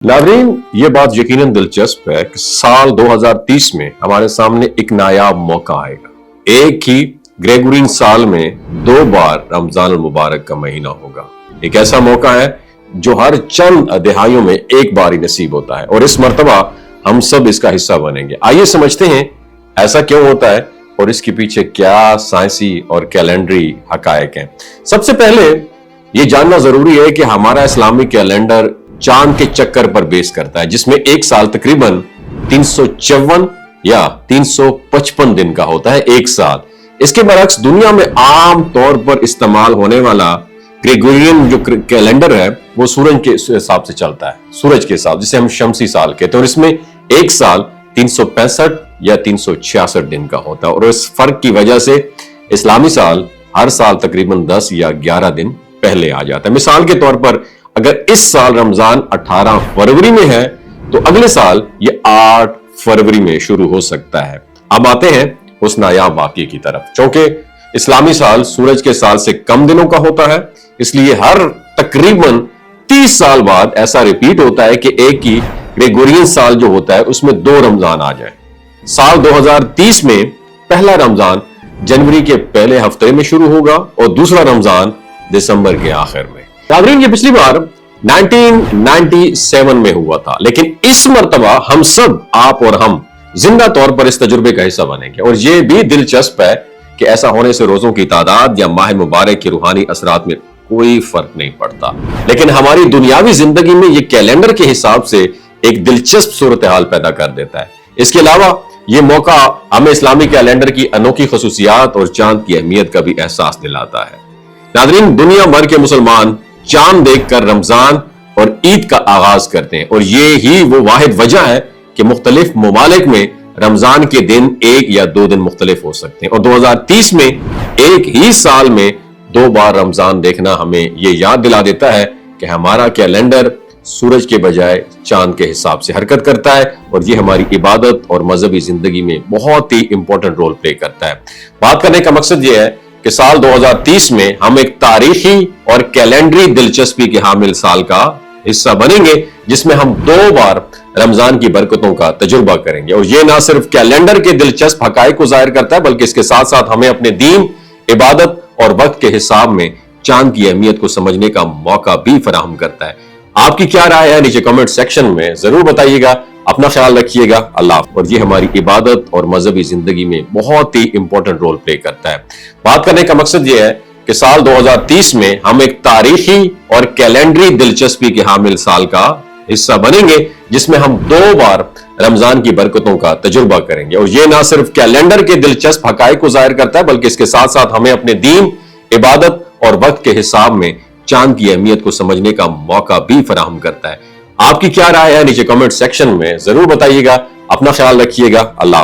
नाज़रीन, ये बात यकीनन दिलचस्प है कि साल 2030 में हमारे सामने एक नायाब मौका आएगा। एक ही ग्रेगोरियन साल में 2 बार रमजान मुबारक का महीना होगा। एक ऐसा मौका है जो हर चंद दहाइयों में एक बार ही नसीब होता है और इस मर्तबा हम सब इसका हिस्सा बनेंगे। आइए समझते हैं ऐसा क्यों होता है और इसके पीछे क्या साइंसी और कैलेंडरी हकायक हैं। सबसे पहले ये जानना जरूरी है कि हमारा इस्लामी कैलेंडर चांद के चक्कर पर बेस करता है, जिसमें एक साल तकरीबन 354 या 355 दिन का होता है। एक साल इसके बरक्स दुनिया में आम तौर पर इस्तेमाल होने वाला ग्रेगोरियन जो कैलेंडर है वो सूरज के हिसाब से चलता है, सूरज के हिसाब, जिसे हम शमसी साल कहते हैं। और इसमें एक साल 365 या 366 दिन का होता है और इस फर्क की वजह से इस्लामी साल हर साल तकरीबन 10 या 11 दिन पहले आ जाता है। मिसाल के तौर पर अगर इस साल रमजान 18 फरवरी में है तो अगले साल ये 8 फरवरी में शुरू हो सकता है। अब आते हैं उस नायाब वाकये की तरफ। चूंकि इस्लामी साल सूरज के साल से कम दिनों का होता है, इसलिए हर तकरीबन 30 साल बाद ऐसा रिपीट होता है कि एक ही ग्रेगोरियन साल जो होता है उसमें 2 रमजान आ जाए। साल 2030 में पहला रमजान जनवरी के पहले हफ्ते में शुरू होगा और दूसरा रमजान दिसंबर के आखिर में। नाज़रीन, ये पिछली बार 1997 में हुआ था, लेकिन इस मर्तबा हम सब, आप और हम, जिंदा तौर पर इस तजुर्बे का हिस्सा बनेंगे। और ये भी दिलचस्प है कि ऐसा होने से रोजों की तादाद या माह मुबारक के रूहानी असरात में कोई फर्क नहीं पड़ता, लेकिन हमारी दुनियावी जिंदगी में ये कैलेंडर के हिसाब से एक दिलचस्प सूरत हाल पैदा कर देता है। इसके अलावा ये मौका हमें इस्लामी कैलेंडर की अनोखी खसूसियात और चांद की अहमियत का भी एहसास दिलाता है। नाज़रीन, दुनिया भर के मुसलमान चांद देखकर रमजान और ईद का आगाज करते हैं और ये ही वो वाहिद वजह है कि मुख्तलिफ ममालिक में रमजान के दिन 1 या 2 दिन मुख्तलिफ हो सकते हैं। और 2030 में एक ही साल में 2 बार रमजान देखना हमें ये याद दिला देता है कि हमारा कैलेंडर सूरज के बजाय चांद के हिसाब से हरकत करता है और ये हमारी इबादत और मजहबी जिंदगी में बहुत ही इंपॉर्टेंट रोल प्ले करता है। बात करने का मकसद ये है कि साल 2030 में हम एक तारीखी और कैलेंडरी दिलचस्पी के हामिल साल का हिस्सा बनेंगे, जिसमें हम 2 बार रमजान की बरकतों का तजुर्बा करेंगे। और ये ना सिर्फ कैलेंडर के दिलचस्प हकायक को जाहिर करता है, बल्कि इसके साथ साथ हमें अपने दीन, इबादत और वक्त के हिसाब में चांद की अहमियत को समझने का मौका भी फराहम करता है। आपकी क्या राय है नीचे कमेंट सेक्शन में जरूर बताइएगा। अपना ख्याल रखिएगा। अल्लाह। और ये हमारी इबादत और मजहबी जिंदगी में बहुत ही इंपॉर्टेंट रोल प्ले करता है। बात करने का मकसद ये है कि साल 2030 में हम एक तारीखी और कैलेंडरी दिलचस्पी के हामिल साल का हिस्सा बनेंगे, जिसमें हम 2 बार रमजान की बरकतों का तजुर्बा करेंगे। और ये ना सिर्फ कैलेंडर के दिलचस्प हकायक को जाहिर करता है, बल्कि इसके साथ साथ हमें अपने दीन, इबादत और वक्त के हिसाब में चांद की अहमियत को समझने का मौका भी फराहम करता है। आपकी क्या राय है नीचे कमेंट सेक्शन में जरूर बताइएगा। अपना ख्याल रखिएगा। अल्लाह।